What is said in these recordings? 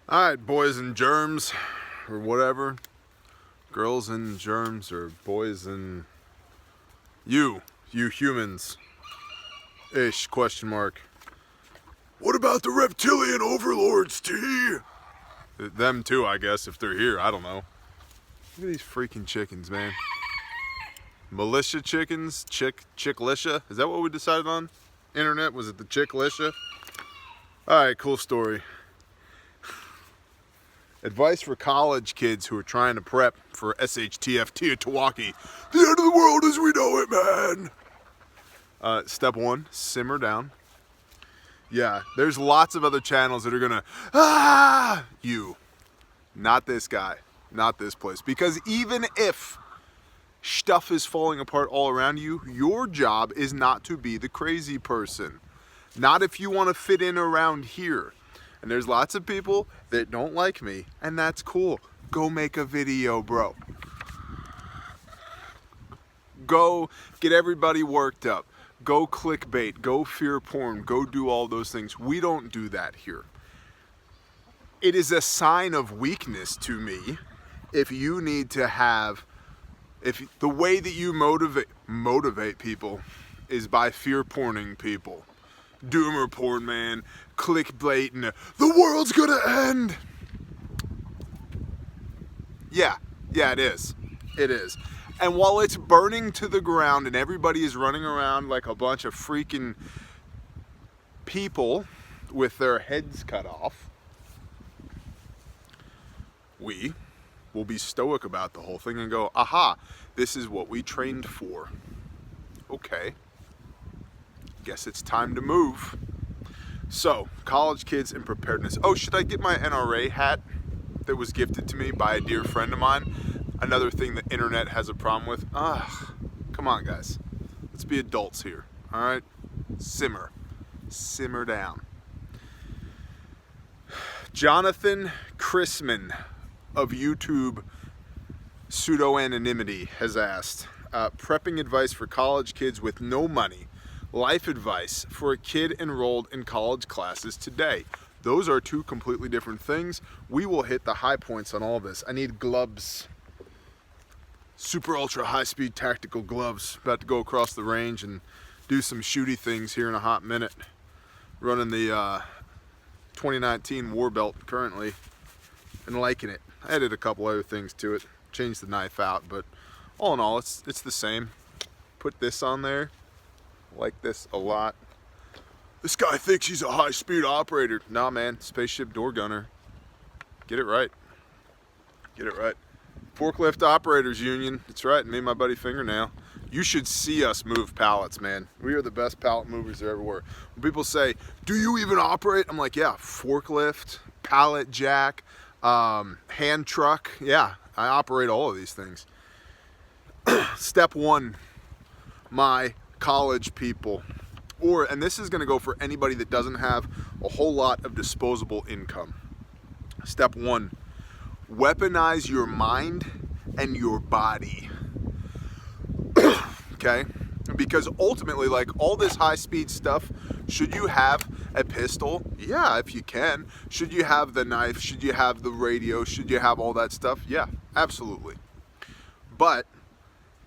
Alright, boys and germs, or whatever. Girls and germs, or boys and you humans. Ish, question mark. What about the reptilian overlords, T? Them too, I guess, if they're here, I don't know. Look at these freaking chickens, man. Militia chickens? Chicklicia? Is that what we decided on? Internet, was it the chicklicia? Alright, cool story. Advice for college kids who are trying to prep for SHTF WROL. The end of the world as we know it, man. Step one, simmer down. Yeah, there's lots of other channels that are gonna, you. Not this guy, not this place. Because even if stuff is falling apart all around you, your job is not to be the crazy person. Not if you want to fit in around here. And there's lots of people that don't like me, and that's cool. Go make a video, bro. Go get everybody worked up. Go clickbait, go fear porn, go do all those things. We don't do that here. It is a sign of weakness to me if you need to have, if the way that you motivate people is by fear porning people. Doomer porn, man, clickbait, and the world's gonna end. Yeah, it is. It is. And while it's burning to the ground and everybody is running around like a bunch of freaking people with their heads cut off, we will be stoic about the whole thing and go, aha, this is what we trained for. Okay. Guess it's time to move. So, college kids and preparedness. Oh, should I get my NRA hat that was gifted to me by a dear friend of mine? Another thing the internet has a problem with. Come on, guys. Let's be adults here. All right? Simmer down. Jonathan Chrisman of YouTube pseudo-anonymity has asked, prepping advice for college kids with no money. Life advice for a kid enrolled in college classes today. Those are two completely different things. We will hit the high points on all this. I need gloves. Super ultra high speed tactical gloves. About to go across the range and do some shooty things here in a hot minute. Running the 2019 war belt currently and liking it. I added a couple other things to it. Changed the knife out, but all in all, it's the same. Put this on there. Like this a lot. This guy thinks he's a high-speed operator. Nah, man, spaceship door gunner. Get it right. Get it right. Forklift Operators Union. That's right, me and my buddy Fingernail. You should see us move pallets, man. We are the best pallet movers there ever were. When people say, do you even operate? I'm like, yeah, forklift, pallet jack, hand truck. Yeah, I operate all of these things. Step one, my college people, and this is going to go for anybody that doesn't have a whole lot of disposable income. Step one, weaponize your mind and your body. Okay? Because ultimately, like all this high-speed stuff, should you have a pistol? Yeah, if you can. Should you have the knife? Should you have the radio? Should you have all that stuff? Yeah, absolutely. But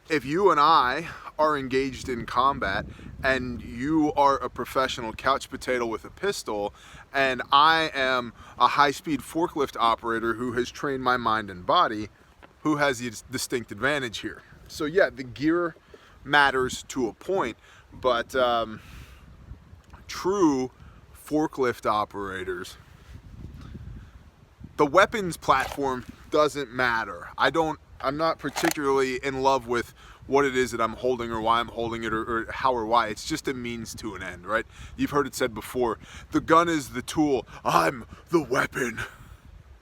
if you and I are engaged in combat and you are a professional couch potato with a pistol and I am a high-speed forklift operator who has trained my mind and body, who has the distinct advantage here? So yeah, the gear matters to a point, but true forklift operators, the weapons platform doesn't matter. I'm not particularly in love with what it is that I'm holding or why I'm holding it or how or why. It's just a means to an end, right? You've heard it said before, the gun is the tool, I'm the weapon.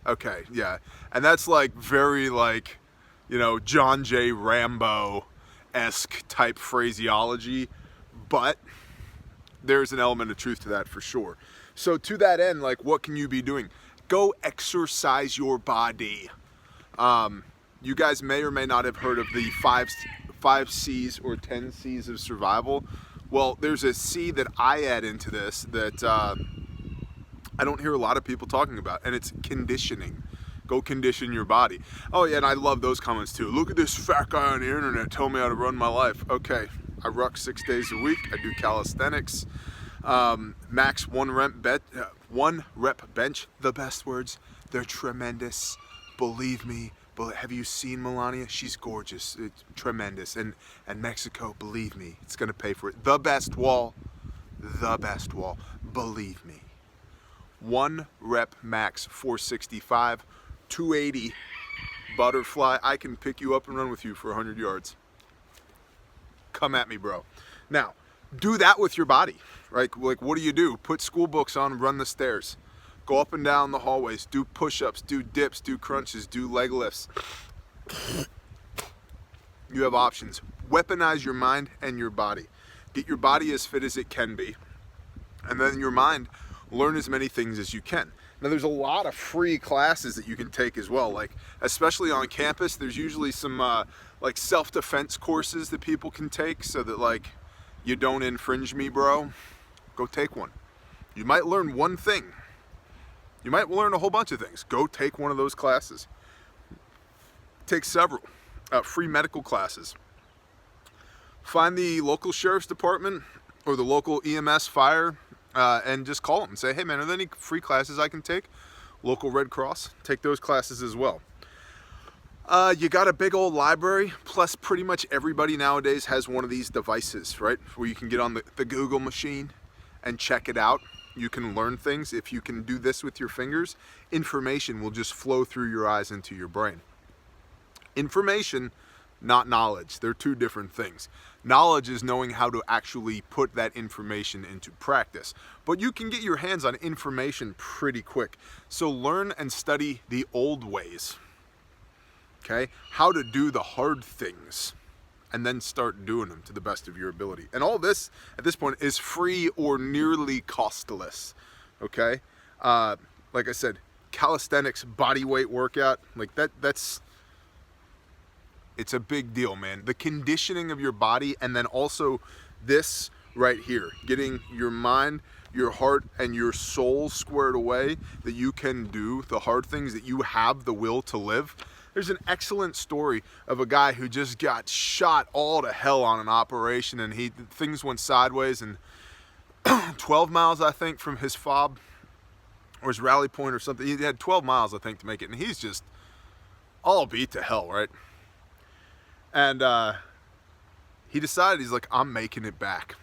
Okay, yeah. And that's like very like, you know, John J. Rambo-esque type phraseology, but there's an element of truth to that for sure. So to that end, like what can you be doing? Go exercise your body. You guys may or may not have heard of the 5 C's or 10 C's of survival. Well, there's a C that I add into this that I don't hear a lot of people talking about, and it's conditioning. Go condition your body. Oh yeah, and I love those comments too. Look at this fat guy on the internet telling me how to run my life. Okay, I ruck 6 days a week. I do calisthenics. Max one rep bench. The best words. They're tremendous. Believe me. But have you seen Melania? She's gorgeous. It's tremendous. And Mexico, believe me, it's gonna pay for it. The best wall. The best wall. Believe me. 1 rep max 465, 280 butterfly. I can pick you up and run with you for 100 yards. Come at me, bro. Now, do that with your body, right? Like, what do? Put school books on, run the stairs. Go up and down the hallways, do push-ups, do dips, do crunches, do leg lifts. You have options. Weaponize your mind and your body. Get your body as fit as it can be. And then your mind, learn as many things as you can. Now there's a lot of free classes that you can take as well, like especially on campus there's usually some like self-defense courses that people can take so that like you don't infringe me, bro. Go take one. You might learn one thing. You might learn a whole bunch of things. Go take one of those classes. Take several free medical classes. Find the local sheriff's department or the local EMS fire and just call them and say, hey man, are there any free classes I can take? Local Red Cross, take those classes as well. You got a big old library, plus pretty much everybody nowadays has one of these devices, right? Where you can get on the Google machine and check it out. You can learn things. If you can do this with your fingers, information will just flow through your eyes into your brain. Information, not knowledge. They're two different things. Knowledge is knowing how to actually put that information into practice. But you can get your hands on information pretty quick. So learn and study the old ways. Okay? How to do the hard things. And then start doing them to the best of your ability. And all this, at this point, is free or nearly costless. Okay? Like I said, calisthenics, body weight workout, like that's... It's a big deal, man. The conditioning of your body, and then also this right here, getting your mind, your heart, and your soul squared away, that you can do the hard things, that you have the will to live. There's an excellent story of a guy who just got shot all to hell on an operation, and things went sideways, and 12 miles, I think, from his fob, or his rally point or something. He had 12 miles, I think, to make it, and he's just all beat to hell, right? And he decided, he's like, I'm making it back.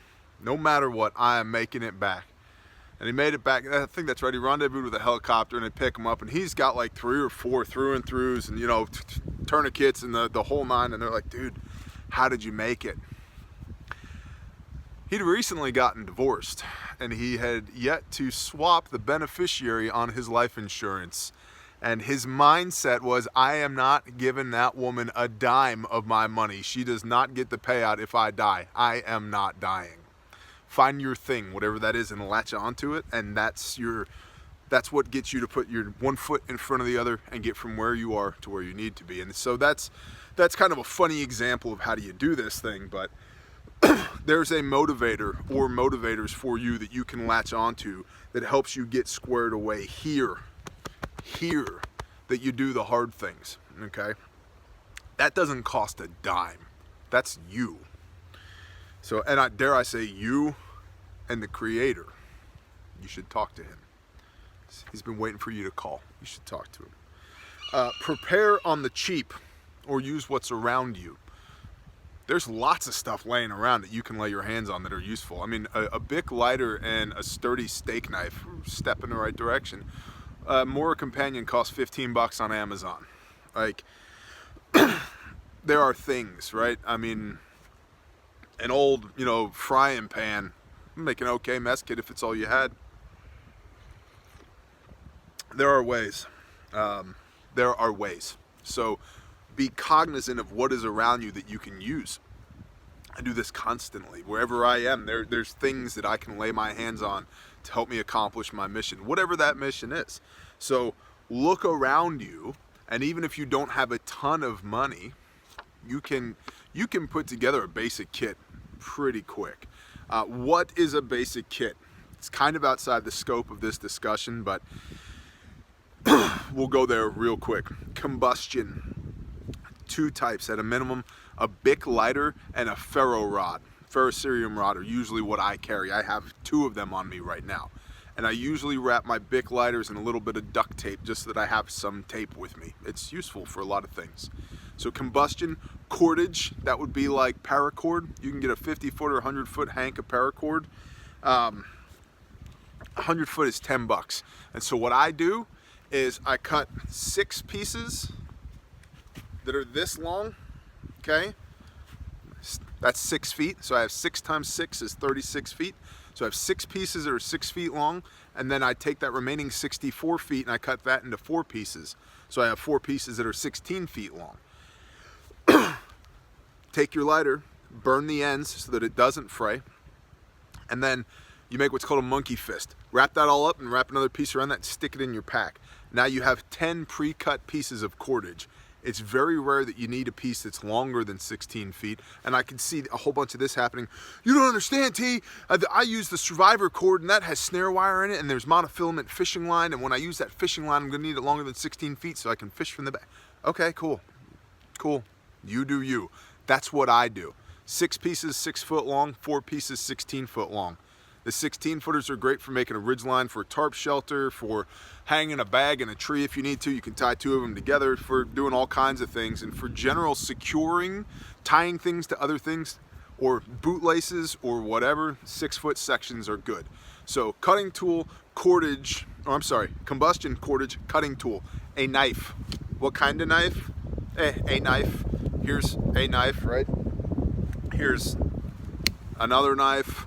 No matter what, I am making it back. And he made it back. I think that's right. He rendezvoused with a helicopter and they pick him up. And he's got like 3 or 4 through and throughs and, you know, tourniquets and the whole nine. And they're like, dude, how did you make it? He'd recently gotten divorced. And he had yet to swap the beneficiary on his life insurance. And his mindset was, I am not giving that woman a dime of my money. She does not get the payout if I die. I am not dying. Find your thing, whatever that is, and latch onto it. And that's what gets you to put your one foot in front of the other and get from where you are to where you need to be. And so that's kind of a funny example of how do you do this thing. But there's a motivator or motivators for you that you can latch onto that helps you get squared away here, that you do the hard things, okay? That doesn't cost a dime. That's you. So, and dare I say, you and the creator, you should talk to him. He's been waiting for you to call. You should talk to him. Prepare on the cheap or use what's around you. There's lots of stuff laying around that you can lay your hands on that are useful. I mean, a Bic lighter and a sturdy steak knife, step in the right direction. Mora Companion costs $15 on Amazon. Like, there are things, right? I mean, an old, you know, frying pan, make an okay mess kit if it's all you had. There are ways. There are ways. So be cognizant of what is around you that you can use. I do this constantly. Wherever I am, there's things that I can lay my hands on to help me accomplish my mission, whatever that mission is. So look around you, and even if you don't have a ton of money, you can put together a basic kit pretty quick. What is a basic kit? It's kind of outside the scope of this discussion, but we'll go there real quick. Combustion, 2 types at a minimum: a Bic lighter and a ferro rod. Ferrocerium rod are usually what I carry. I have 2 of them on me right now. And I usually wrap my Bic lighters in a little bit of duct tape just so that I have some tape with me. It's useful for a lot of things. So combustion, cordage, that would be like paracord. You can get a 50-foot or 100-foot hank of paracord. 100 foot is 10 bucks. And so what I do is I cut 6 pieces that are this long, okay? That's 6 feet. So I have 6 times 6 is 36 feet. So I have 6 pieces that are 6 feet long, and then I take that remaining 64 feet and I cut that into 4 pieces. So I have 4 pieces that are 16 feet long. Take your lighter, burn the ends so that it doesn't fray, and then you make what's called a monkey fist. Wrap that all up and wrap another piece around that and stick it in your pack. Now you have 10 pre-cut pieces of cordage. It's very rare that you need a piece that's longer than 16 feet, and I can see a whole bunch of this happening. You don't understand, T. I use the survivor cord, and that has snare wire in it, and there's monofilament fishing line, and when I use that fishing line, I'm gonna need it longer than 16 feet so I can fish from the back. Okay, cool. Cool. You do you. That's what I do. 6 pieces 6 foot long, 4 pieces 16 foot long. The 16 footers are great for making a ridge line, for a tarp shelter, for hanging a bag in a tree if you need to. You can tie 2 of them together, for doing all kinds of things. And for general securing, tying things to other things, or bootlaces or whatever, 6 foot sections are good. So cutting tool, cordage, combustion, cordage, cutting tool, a knife. What kind of knife? A knife. Here's a knife, right? Here's another knife.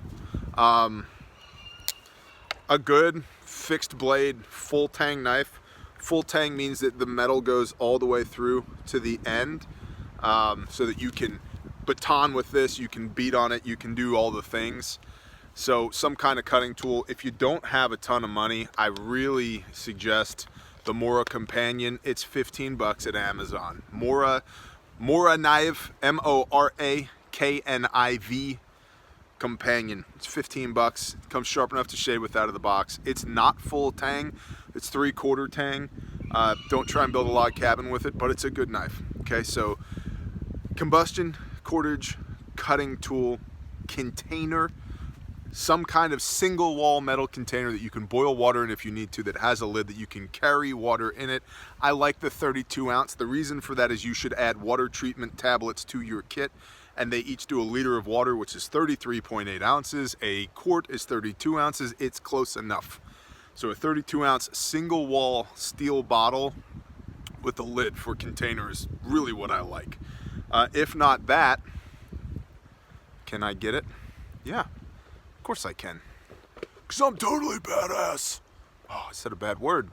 A good fixed blade full tang knife. Full tang means that the metal goes all the way through to the end, so that you can baton with this, you can beat on it, you can do all the things. So some kind of cutting tool. If you don't have a ton of money, I really suggest the Mora Companion. It's 15 bucks at Amazon. Mora knife, MORAKNIV Companion. It's 15 bucks. It comes sharp enough to shave with out of the box. It's not full tang. It's 3/4 tang. Don't try and build a log cabin with it, but it's a good knife. Okay, so combustion, cordage, cutting tool, container, some kind of single wall metal container that you can boil water in if you need to, that has a lid that you can carry water in it. I like the 32 ounce. The reason for that is you should add water treatment tablets to your kit, and they each do a liter of water, which is 33.8 ounces. A quart is 32 ounces. It's close enough. So a 32 ounce single wall steel bottle with a lid for container is really what I like. If not that, can I get it? Yeah, of course I can. Because I'm totally badass. Oh, I said a bad word.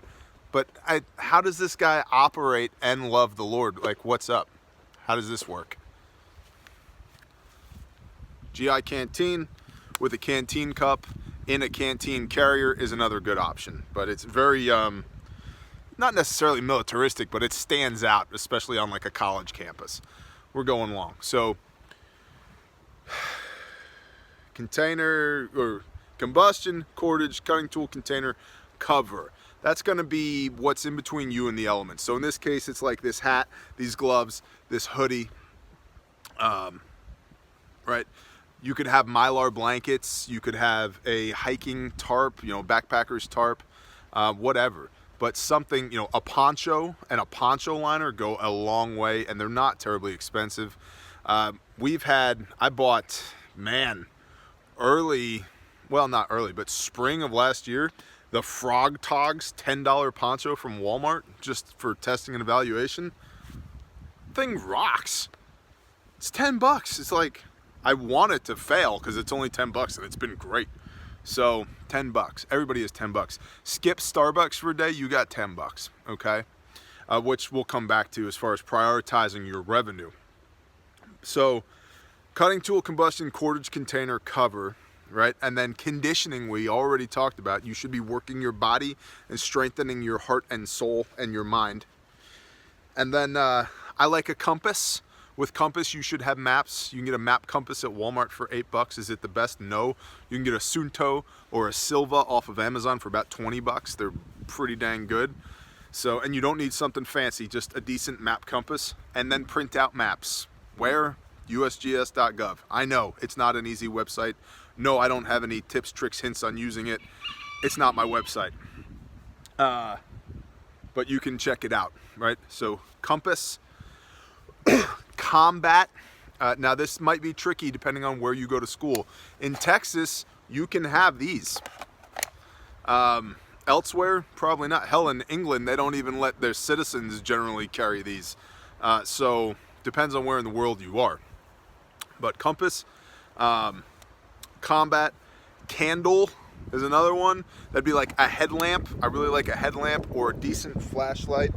But how does this guy operate and love the Lord? Like, what's up? How does this work? GI canteen with a canteen cup in a canteen carrier is another good option, but it's very not necessarily militaristic, but it stands out, especially on like a college campus. We're going long. So container or combustion, cordage, cutting tool, container, cover. That's going to be what's in between you and the elements. So in this case, it's like this hat, these gloves, this hoodie, right? You could have Mylar blankets, you could have a hiking tarp, backpacker's tarp, whatever. But something, a poncho and a poncho liner go a long way, and they're not terribly expensive. I bought, spring of last year, the Frog Togs $10 poncho from Walmart, just for testing and evaluation. Thing rocks. It's 10 bucks. It's like, I want it to fail because it's only 10 bucks and it's been great. So 10 bucks. Everybody is 10 bucks. Skip Starbucks for a day, you got 10 bucks, okay? Which we'll come back to as far as prioritizing your revenue. So cutting tool, combustion, cordage, container, cover, right? And then conditioning, we already talked about. You should be working your body and strengthening your heart and soul and your mind. And then I like a compass, With compass, you should have maps. You can get a map compass at Walmart for $8. Is it the best? No. You can get a Sunto or a Silva off of Amazon for about $20. They're pretty dang good. So, and you don't need something fancy, just a decent map compass, and then print out maps. Where? usgs.gov. I know, it's not an easy website. No, I don't have any tips, tricks, hints on using it. It's not my website. But you can check it out, right? So, compass, combat. Now, this might be tricky depending on where you go to school. In Texas, you can have these. Elsewhere, probably not. Hell, in England, they don't even let their citizens generally carry these. So, depends on where in the world you are. But compass, combat, candle is another one. That'd be like a headlamp. I really like a headlamp or a decent flashlight.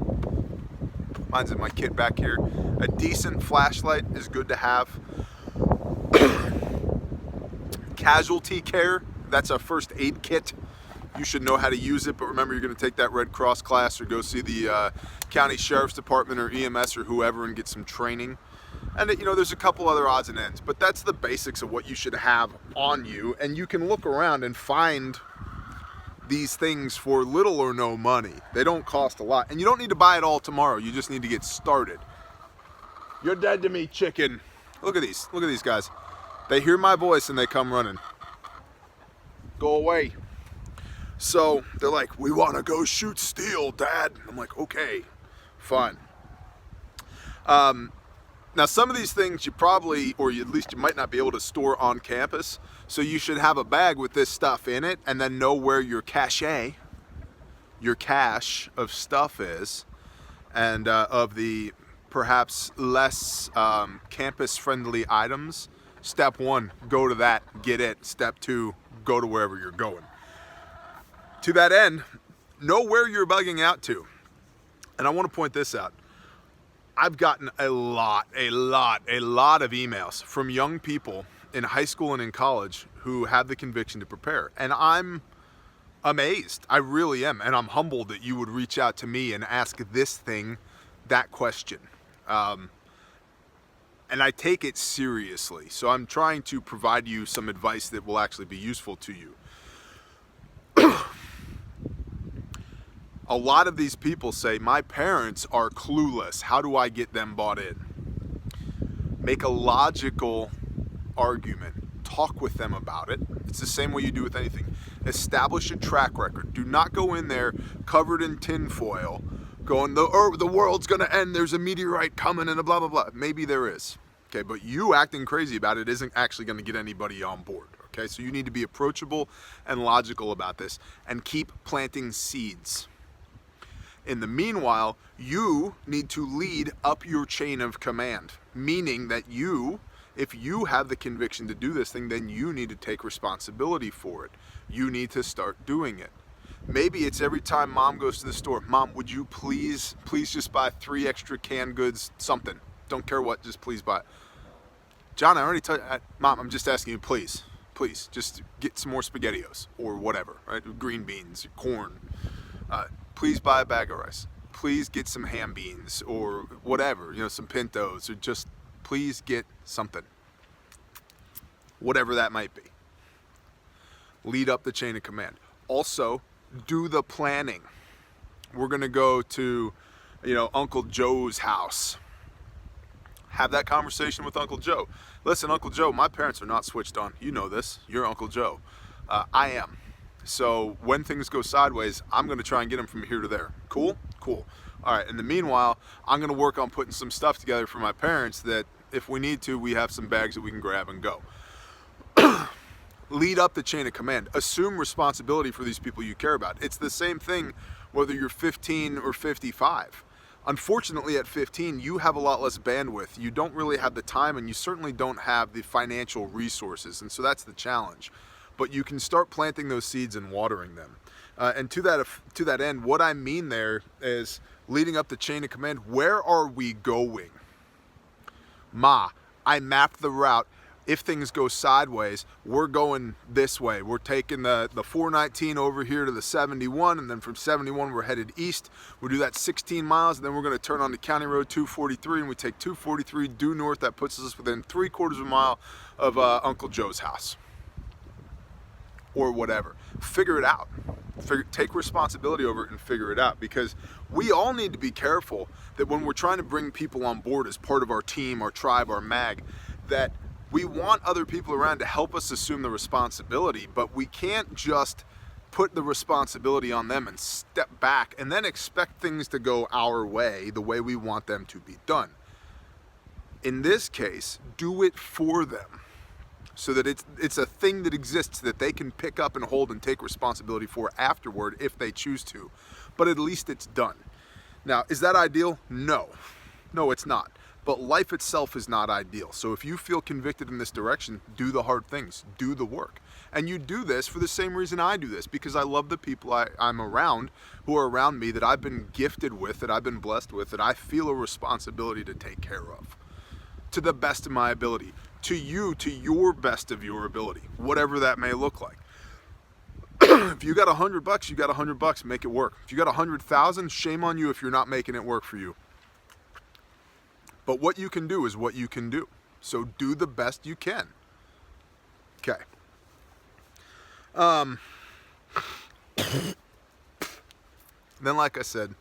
Mine's in my kit back here. A decent flashlight is good to have. Casualty care, that's a first aid kit. You should know how to use it, but remember, you're going to take that Red Cross class or go see the county sheriff's department or EMS or whoever and get some training. And you know, there's a couple other odds and ends, but that's the basics of what you should have on you. And you can look around and find these things for little or no money. They don't cost a lot, and you don't need to buy it all tomorrow. You just need to get started. You're dead to me, chicken. Look at these guys. They hear my voice and they come running. Go away. So they're like, we want to go shoot steel, Dad. I'm like, okay, fine. Now, some of these things you probably, or at least you might not be able to store on campus. So you should have a bag with this stuff in it and then know where your cache of stuff is. And of the perhaps less campus-friendly items. Step 1, go to that, get it. Step 2, go to wherever you're going. To that end, know where you're bugging out to. And I want to point this out. I've gotten a lot of emails from young people in high school and in college who have the conviction to prepare. And I'm amazed. I really am. And I'm humbled that you would reach out to me and ask that question. And I take it seriously. So I'm trying to provide you some advice that will actually be useful to you. A lot of these people say, my parents are clueless. How do I get them bought in? Make a logical argument. Talk with them about it. It's the same way you do with anything. Establish a track record. Do not go in there covered in tinfoil going, the world's going to end. There's a meteorite coming and a blah, blah, blah. Maybe there is. Okay, but you acting crazy about it isn't actually going to get anybody on board. Okay, so you need to be approachable and logical about this and keep planting seeds. In the meanwhile, you need to lead up your chain of command, meaning that if you have the conviction to do this thing, then you need to take responsibility for it. You need to start doing it. Maybe it's every time Mom goes to the store, Mom, would you please just buy 3 extra canned goods, something. Don't care what, just please buy it. John, I already told you, Mom, I'm just asking you, please, just get some more SpaghettiOs or whatever, right? Green beans, corn. Please buy a bag of rice. Please get some ham beans or whatever, some pintos, or just please get something. Whatever that might be. Lead up the chain of command. Also, do the planning. We're going to go to, Uncle Joe's house. Have that conversation with Uncle Joe. Listen, Uncle Joe, my parents are not switched on. You know this. You're Uncle Joe. I am. So when things go sideways, I'm going to try and get them from here to there. Cool? Cool. All right. In the meanwhile, I'm going to work on putting some stuff together for my parents that if we need to, we have some bags that we can grab and go. Lead up the chain of command. Assume responsibility for these people you care about. It's the same thing whether you're 15 or 55. Unfortunately, at 15, you have a lot less bandwidth. You don't really have the time, and you certainly don't have the financial resources. And so that's the challenge. But you can start planting those seeds and watering them. And to that end, what I mean there is leading up the chain of command. Where are we going? Ma, I mapped the route. If things go sideways, we're going this way. We're taking the 419 over here to the 71, and then from 71 we're headed east. We do that 16 miles, and then we're going to turn on to County Road 243, and we take 243 due north. That puts us within 3/4 of a mile of Uncle Joe's house, or whatever. Figure it out. Take responsibility over it and figure it out, because we all need to be careful that when we're trying to bring people on board as part of our team, our tribe, our mag, that we want other people around to help us assume the responsibility, but we can't just put the responsibility on them and step back and then expect things to go our way, the way we want them to be done. In this case, do it for them, so that it's a thing that exists that they can pick up and hold and take responsibility for afterward if they choose to. But at least it's done. Now, is that ideal? No. No, it's not. But life itself is not ideal. So if you feel convicted in this direction, do the hard things, do the work. And you do this for the same reason I do this, because I love the people I'm around, who are around me, that I've been gifted with, that I've been blessed with, that I feel a responsibility to take care of, to the best of my ability, to you, to your best of your ability, whatever that may look like. If you got $100, you got $100, make it work. If you got 100,000, shame on you if you're not making it work for you. But what you can do is what you can do. So do the best you can. Okay. Then, like I said,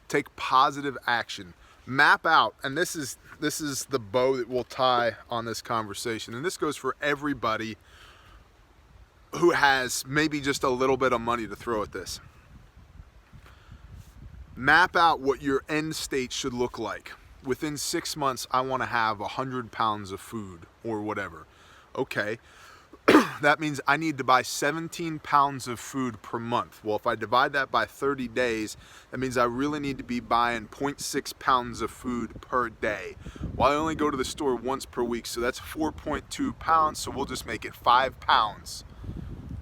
take positive action. Map out, and this is the bow that we'll tie on this conversation. And this goes for everybody who has maybe just a little bit of money to throw at this. Map out what your end state should look like. Within 6 months, I want to have 100 pounds of food or whatever. Okay, that means I need to buy 17 pounds of food per month. Well, if I divide that by 30 days, that means I really need to be buying 0.6 pounds of food per day. Well, I only go to the store once per week, so that's 4.2 pounds, so we'll just make it 5 pounds.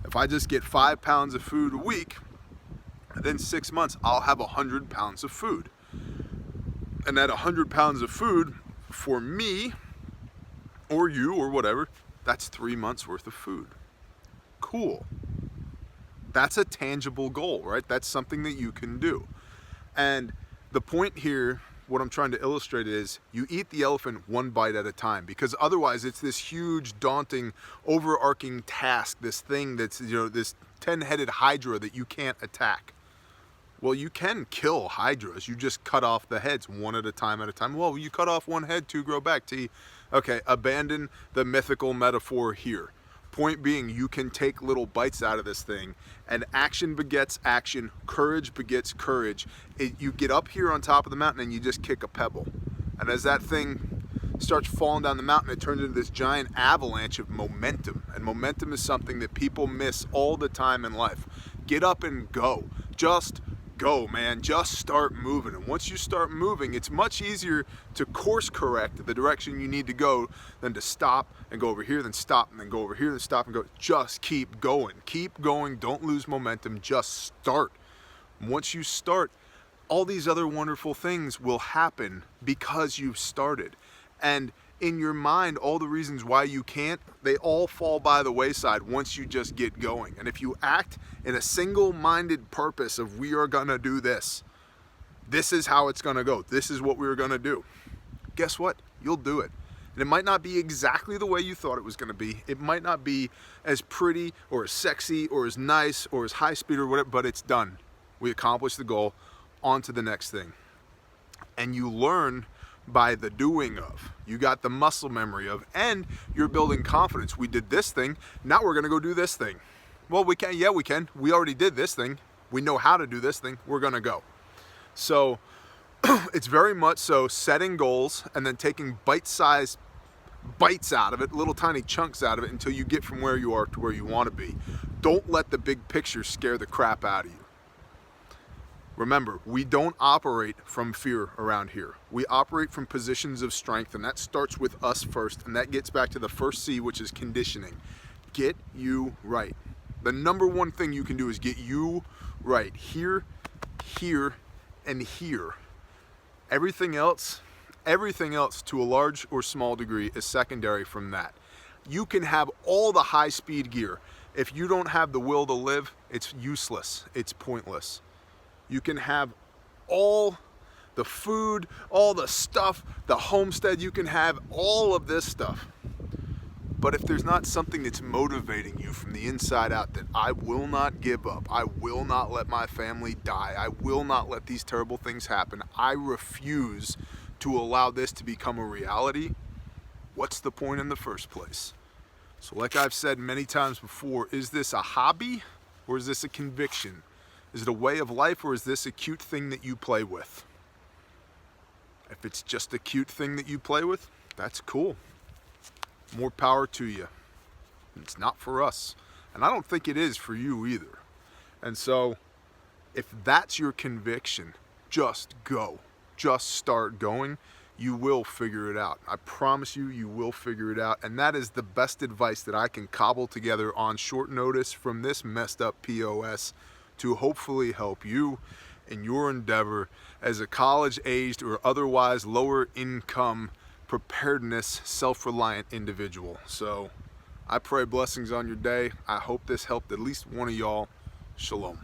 If I just get 5 pounds of food a week, then 6 months, I'll have 100 pounds of food. And that 100 pounds of food, for me, or you, or whatever, that's 3 months worth of food. Cool. That's a tangible goal, right? That's something that you can do. And the point here, what I'm trying to illustrate is, you eat the elephant one bite at a time, because otherwise it's this huge, daunting, overarching task, this thing that's, this 10-headed hydra that you can't attack. Well, you can kill hydras. You just cut off the heads one at a time. Well, you cut off one head, two grow back. Okay, abandon the mythical metaphor here. Point being, you can take little bites out of this thing, and action begets action, courage begets courage. You get up here on top of the mountain and you just kick a pebble. And as that thing starts falling down the mountain, it turns into this giant avalanche of momentum. And momentum is something that people miss all the time in life. Get up and go. Just go, man. Just start moving. And once you start moving, it's much easier to course correct the direction you need to go than to stop and go over here, then stop, and then go over here, then stop and go. Just keep going. Keep going. Don't lose momentum. Just start. Once you start, all these other wonderful things will happen because you've started. And in your mind, all the reasons why you can't, they all fall by the wayside once you just get going. And if you act in a single-minded purpose of, we are gonna do this, this is how it's gonna go, this is what we were gonna do, guess what? You'll do it. And it might not be exactly the way you thought it was gonna be. It might not be as pretty or as sexy or as nice or as high speed or whatever, but it's done. We accomplished the goal, on to the next thing. And you learn by the doing of. You got the muscle memory of, and you're building confidence. We did this thing, now we're gonna go do this thing. Well, we can, yeah, we can. We already did this thing. We know how to do this thing. We're gonna go. So it's very much so setting goals and then taking bite-sized bites out of it, little tiny chunks out of it, until you get from where you are to where you wanna be. Don't let the big picture scare the crap out of you. Remember, we don't operate from fear around here. We operate from positions of strength, and that starts with us first, and that gets back to the first C, which is conditioning. Get you right. The number one thing you can do is get you right. Here, here, and here. Everything else to a large or small degree is secondary from that. You can have all the high-speed gear. If you don't have the will to live, it's useless. It's pointless. You can have all the food, all the stuff, the homestead, you can have all of this stuff. But if there's not something that's motivating you from the inside out, that I will not give up, I will not let my family die, I will not let these terrible things happen, I refuse to allow this to become a reality, what's the point in the first place? So like I've said many times before, is this a hobby or is this a conviction? Is it a way of life or is this a cute thing that you play with? If it's just a cute thing that you play with, that's cool. More power to you. It's not for us. And I don't think it is for you either. And so, if that's your conviction, just go. Just start going. You will figure it out. I promise you, you will figure it out. And that is the best advice that I can cobble together on short notice from this messed up POS to hopefully help you in your endeavor as a college-aged or otherwise lower income preparedness, self-reliant individual. So I pray blessings on your day. I hope this helped at least one of y'all. Shalom.